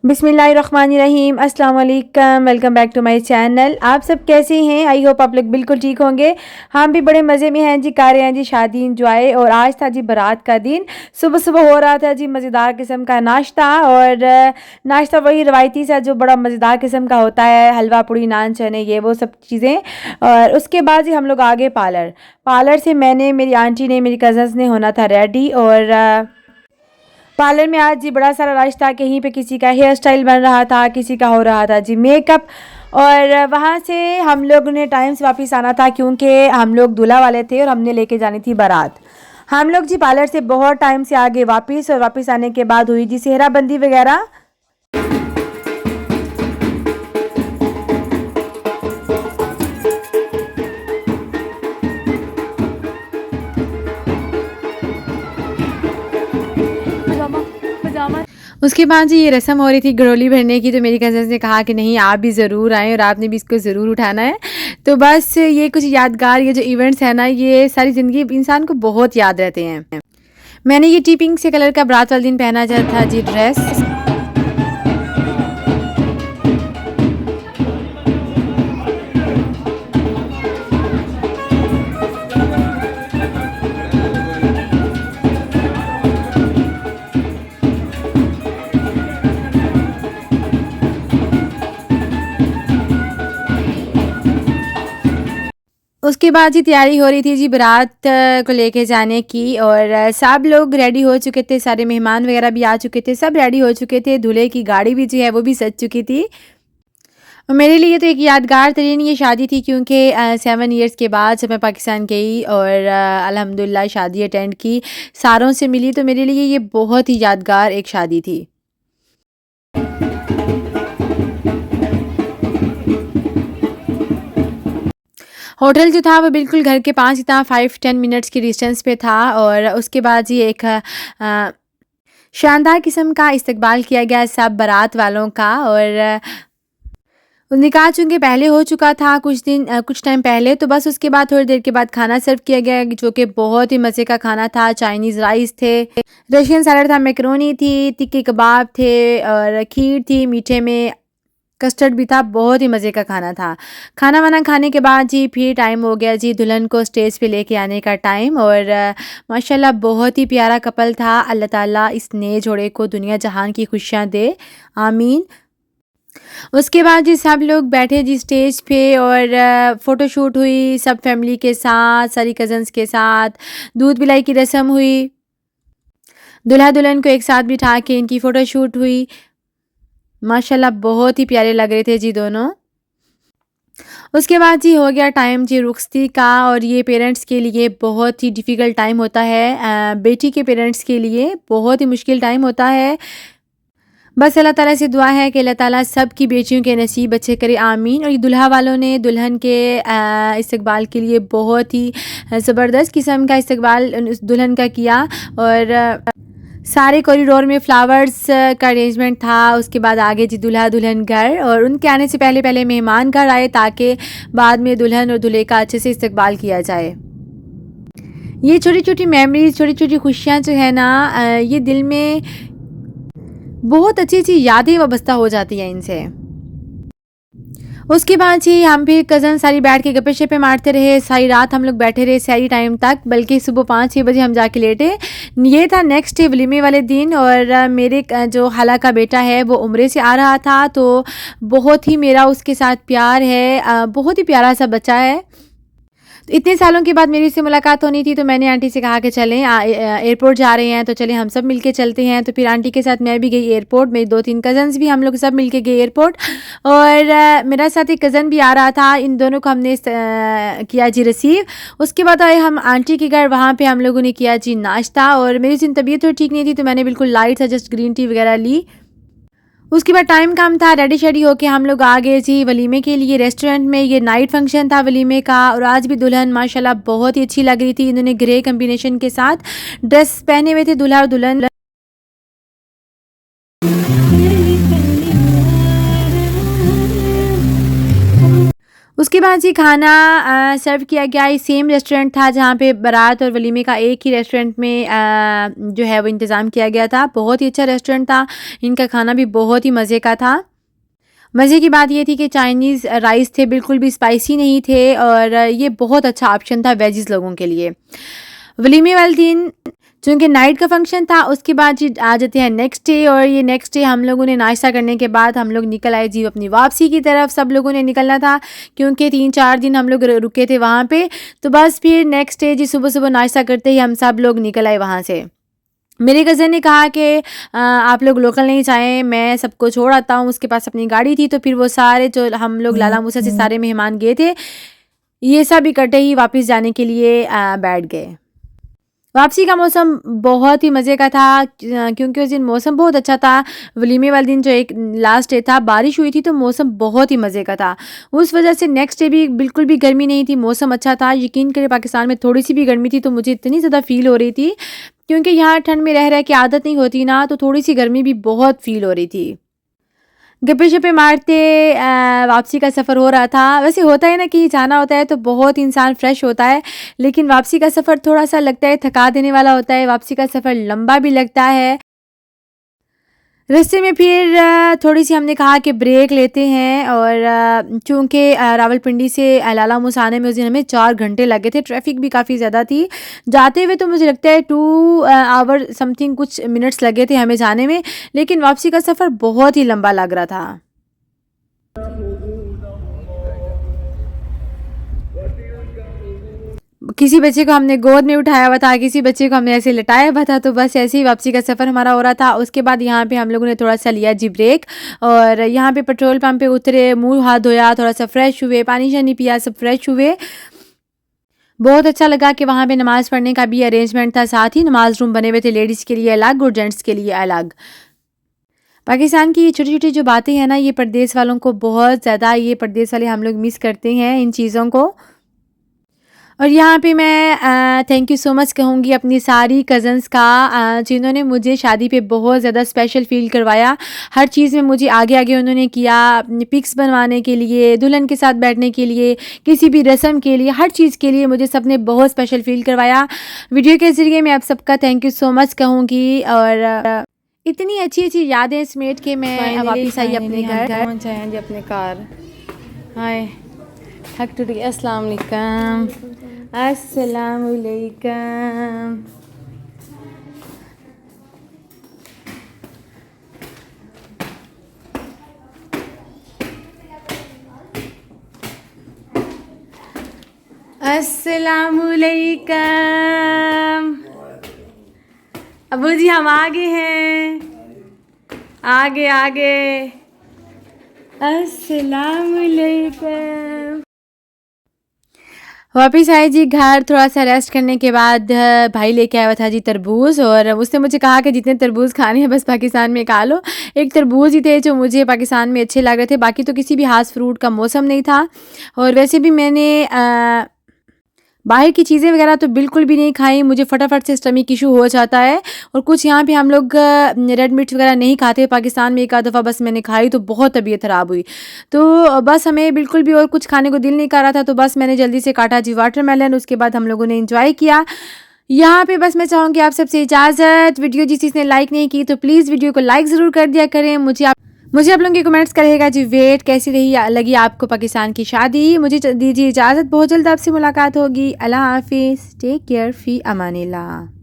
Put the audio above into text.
बिस्मिल्लाहिर्रहमानिर्रहीम, अस्सलाम वालेकुम। Welcome back to my channel. आप सब कैसे हैं? आई होप आप लोग बिल्कुल ठीक होंगे। हम भी बड़े मज़े में हैं जी, कर रहे हैं जी शादी इंजॉय। और आज था जी बारात का दिन। सुबह सुबह हो रहा था जी मज़ेदार किस्म का नाश्ता। और नाश्ता वही रवायती सा जो बड़ा मज़ेदार किस्म का होता है, हलवा पूड़ी नान चने ये वो सब चीज़ें। और उसके बाद जी हम लोग आ गए पार्लर। पार्लर से मैंने, मेरी आंटी ने, मेरी कज़न्स ने होना था रेडी। और पार्लर में आज जी बड़ा सारा रश था। कहीं पे किसी का हेयर स्टाइल बन रहा था, किसी का हो रहा था जी मेकअप। और वहाँ से हम लोग ने टाइम से वापस आना था क्योंकि हम लोग दूल्हा वाले थे और हमने लेके जानी थी बारात। हम लोग जी पार्लर से बहुत टाइम से आ गए वापस। और वापस आने के बाद हुई जी सेहरा बंदी वगैरह। उसके बाद जी ये रस्म हो रही थी गरोली भरने की। तो मेरी कज़न्स ने कहा कि नहीं, आप भी ज़रूर आएँ और आपने भी इसको ज़रूर उठाना है। तो बस ये कुछ यादगार ये जो इवेंट्स है ना, ये सारी ज़िंदगी इंसान को बहुत याद रहते हैं। मैंने ये टी पिंक से कलर का बारात वाले दिन पहना था जी ड्रेस। उसके बाद जी तैयारी हो रही थी जी बारात को लेके जाने की। और सब लोग रेडी हो चुके थे, सारे मेहमान वगैरह भी आ चुके थे, सब रेडी हो चुके थे। दूल्हे की गाड़ी भी जो है वो भी सज चुकी थी। और मेरे लिए तो एक यादगार तरीन ये शादी थी क्योंकि 7 इयर्स के बाद जब मैं पाकिस्तान गई और अल्हम्दुलिल्लाह शादी अटेंड की, सारों से मिली, तो मेरे लिए ये बहुत ही यादगार एक शादी थी। होटल जो था वो बिल्कुल घर के पास ही था, 5-10 मिनट्स की डिस्टेंस पे था। और उसके बाद जी एक शानदार किस्म का इस्तकबाल किया गया सब बारात वालों का। और निकाह चूँकि पहले हो चुका था कुछ टाइम पहले, तो बस उसके बाद थोड़ी देर के बाद खाना सर्व किया गया जो कि बहुत ही मज़े का खाना था। चाइनीज़ राइस थे, रशियन सैलड था, मैकरोनी थी, तिक्के कबाब थे और खीर थी, मीठे में कस्टर्ड भी था। बहुत ही मज़े का खाना था। खाना वाना खाने के बाद जी फिर टाइम हो गया जी दुल्हन को स्टेज पे लेके आने का टाइम। और माशाल्लाह बहुत ही प्यारा कपल था। अल्लाह ताला इस नए जोड़े को दुनिया जहान की खुशियाँ दे, आमीन। उसके बाद जी सब लोग बैठे जी स्टेज पे और फ़ोटोशूट हुई सब फैमिली के साथ, सारी कज़न्स के साथ। दूध पिलाई की रस्म हुई, दूल्हा दुल्हन को एक साथ बिठा के इनकी फ़ोटोशूट हुई। माशाल्लाह बहुत ही प्यारे लग रहे थे जी दोनों। उसके बाद जी हो गया टाइम जी रुखसती का। और ये पेरेंट्स के लिए बहुत ही डिफ़िकल्ट टाइम होता है, बेटी के पेरेंट्स के लिए बहुत ही मुश्किल टाइम होता है। बस अल्लाह ताला से दुआ है कि अल्लाह ताला सब की बेटियों के नसीब अच्छे करे, आमीन। और ये दुल्हा वालों ने दुल्हन के इस्तकबाल के लिए बहुत ही ज़बरदस्त किस्म का इस्तकबाल उस दुल्हन का किया। और सारे कॉरिडोर में फ्लावर्स का अरेंजमेंट था। उसके बाद आगे जी दूल्हा दुल्हन घर, और उनके आने से पहले पहले मेहमान घर आए ताकि बाद में दुल्हन और दूल्हे का अच्छे से इस्तकबाल किया जाए। ये छोटी छोटी मेमोरीज, छोटी छोटी खुशियाँ जो है ना, ये दिल में बहुत अच्छी अच्छी यादें वाबस्ता हो जाती हैं इनसे। उसके बाद जी हम भी कज़न सारी बैठ के गप्पे शप्पे मारते रहे। सारी रात हम लोग बैठे रहे सहरी टाइम तक, बल्कि सुबह 5-6 बजे हम जाके लेटे। ये था नेक्स्ट डे वलीमे वाले दिन। और मेरे जो खाला का बेटा है वो उम्रे से आ रहा था, तो बहुत ही मेरा उसके साथ प्यार है, बहुत ही प्यारा सा बच्चा है। तो इतने सालों के बाद मेरी उससे मुलाकात होनी थी, तो मैंने आंटी से कहा कि चलें एयरपोर्ट जा रहे हैं तो चलें हम सब मिलके चलते हैं। तो फिर आंटी के साथ मैं भी गई एयरपोर्ट, मेरी 2-3 कज़न्स भी, हम लोग सब मिलके गए एयरपोर्ट। और मेरा साथ एक कज़न भी आ रहा था, इन दोनों को हमने किया जी रिसीव। उसके बाद आए हम आंटी के घर, वहाँ पे हम लोगों ने किया जी नाश्ता। और मेरी उस दिन तबीयत थोड़ी ठीक नहीं थी, तो मैंने बिल्कुल लाइट सा जस्ट ग्रीन टी वगैरह ली। उसके बाद टाइम कम था, रेडी शेडी होके हम लोग आ गए जी वलीमे के लिए रेस्टोरेंट में। ये नाइट फंक्शन था वलीमे का। और आज भी दुल्हन माशाल्लाह बहुत ही अच्छी लग रही थी। इन्होंने ग्रे कम्बिनेशन के साथ ड्रेस पहने हुए थे दूल्हा और दुल्हन। उसके बाद जी खाना सर्व किया गया। ये सेम रेस्टोरेंट था जहाँ पे बारात और वलीमे का एक ही रेस्टोरेंट में जो है वो इंतज़ाम किया गया था। बहुत ही अच्छा रेस्टोरेंट था, इनका खाना भी बहुत ही मज़े का था। मज़े की बात ये थी कि चाइनीज़ राइस थे, बिल्कुल भी स्पाइसी नहीं थे और ये बहुत अच्छा ऑप्शन था वेजिज़ लोगों के लिए। वलीमे वाले दिन चूँकि नाइट का फंक्शन था, उसके बाद जी आ जाते हैं नेक्स्ट डे और ये नेक्स्ट डे हम लोगों ने नाश्ता करने के बाद हम लोग निकल आए जी अपनी वापसी की तरफ। सब लोगों ने निकलना था क्योंकि 3-4 दिन हम लोग रुके थे वहाँ पे। तो बस फिर नेक्स्ट डे जी सुबह-सुबह नाश्ता करते ही हम सब लोग निकल आए वहाँ से। मेरे कज़न ने कहा कि आप लोग लोकल नहीं जाएँ, मैं सबको छोड़ आता हूँ। उसके पास अपनी गाड़ी थी तो फिर वो सारे जो हम लोग लाला मूसा से सारे मेहमान गए थे, ये सब इकट्ठे ही वापस जाने के लिए बैठ गए। वापसी का मौसम बहुत ही मज़े का था क्योंकि उस दिन मौसम बहुत अच्छा था। वलीमे वाले दिन जो एक लास्ट डे था, बारिश हुई थी तो मौसम बहुत ही मज़े का था। उस वजह से नेक्स्ट डे भी बिल्कुल भी गर्मी नहीं थी, मौसम अच्छा था। यकीन करें पाकिस्तान में थोड़ी-सी भी गर्मी थी तो मुझे इतनी ज़्यादा फ़ील हो रही थी क्योंकि यहाँ ठंड में रह के आदत नहीं होती ना, तो थोड़ी-सी गर्मी भी बहुत फ़ील हो रही थी। गप्पे-शप्पे मारते वापसी का सफ़र हो रहा था। वैसे होता है ना, कहीं जाना होता है तो बहुत इंसान फ्रेश होता है, लेकिन वापसी का सफ़र थोड़ा-सा लगता है थका देने वाला होता है। वापसी का सफ़र लंबा भी लगता है। रास्ते में फिर थोड़ी-सी हमने कहा कि ब्रेक लेते हैं और चूँकि रावलपिंडी से लाला मूसा आने में उस दिन हमें 4 घंटे लगे थे। ट्रैफ़िक भी काफ़ी ज़्यादा थी। जाते हुए तो मुझे लगता है 2 आवर समथिंग कुछ मिनट्स लगे थे हमें जाने में, लेकिन वापसी का सफ़र बहुत ही लंबा लग रहा था। किसी बच्चे को हमने गोद में उठाया हुआ था, किसी बच्चे को हमने ऐसे लिटाया हुआ था, तो बस ऐसे ही वापसी का सफ़र हमारा हो रहा था। उसके बाद यहाँ पे हम लोगों ने थोड़ा-सा लिया जी ब्रेक और यहाँ पे पेट्रोल पंप पे उतरे, मुँह हाथ धोया, थोड़ा-सा फ्रेश हुए, पानी-शानी पिया, सब फ्रेश हुए। बहुत अच्छा लगा कि वहाँ पे नमाज़ पढ़ने का भी अरेंजमेंट था, साथ ही नमाज़ रूम बने हुए थे, लेडीज़ के लिए अलग और जेंट्स के लिए अलग। पाकिस्तान की ये छोटी-छोटी जो बातें हैं ना, ये परदेस वालों को बहुत ज़्यादा, ये परदेस वाले हम लोग मिस करते हैं इन चीज़ों को। और यहाँ पे मैं थैंक यू सो मच कहूँगी अपनी सारी कज़न्स का जिन्होंने मुझे शादी पे बहुत ज़्यादा स्पेशल फ़ील करवाया। हर चीज़ में मुझे आगे-आगे उन्होंने किया, अपनी पिक्स बनवाने के लिए, दुल्हन के साथ बैठने के लिए, किसी भी रस्म के लिए, हर चीज़ के लिए मुझे सबने बहुत स्पेशल फ़ील करवाया। वीडियो के ज़रिए मैं आप सबका थैंक यू सो मच कहूँगी और इतनी अच्छी-अच्छी यादें समेट के मैं वापस आई अपने घर। पहुंच आए हैं जी अपने कार। हाय थक टूट गई। अस्सलाम वालेकुम। अस्सलाम वालेकुम। अस्सलाम वालेकुम। अबू जी हम आगे हैं, आगे आगे। अस्सलाम वालेकुम। वापस आए जी घर, थोड़ा-सा रेस्ट करने के बाद भाई लेके आया हुआ था जी तरबूज़ और उसने मुझे कहा कि जितने तरबूज़ खाने हैं बस पाकिस्तान में खा लो। एक तरबूज़ ही थे जो मुझे पाकिस्तान में अच्छे लग रहे थे, बाकी तो किसी भी ख़ास फ्रूट का मौसम नहीं था। और वैसे भी मैंने बाहर की चीज़ें वगैरह तो बिल्कुल भी नहीं खाई, मुझे फटाफट से स्टमक इशू हो जाता है। और कुछ यहाँ पे हम लोग रेड मीट वगैरह नहीं खाते, पाकिस्तान में एक आध दफ़ा बस मैंने खाई तो बहुत तबीयत ख़राब हुई। तो बस हमें बिल्कुल भी और कुछ खाने को दिल नहीं कर रहा था, तो बस मैंने जल्दी से काटा जी वाटरमेलन। उसके बाद हम लोगों ने एंजॉय किया। यहाँ पे बस मैं चाहूँगी आप सबसे इजाज़त। वीडियो जिस चीज़ ने लाइक नहीं की तो प्लीज़ वीडियो को लाइक ज़रूर कर दिया करें। मुझे आप लोगों के कमेंट्स करिएगा जी वेट कैसी रही लगी आपको पाकिस्तान की शादी। मुझे दीजिए इजाज़त, बहुत जल्द आपसे मुलाकात होगी। अल्लाह हाफिज़, टेक केयर, फ़ी अमानिल्लाह।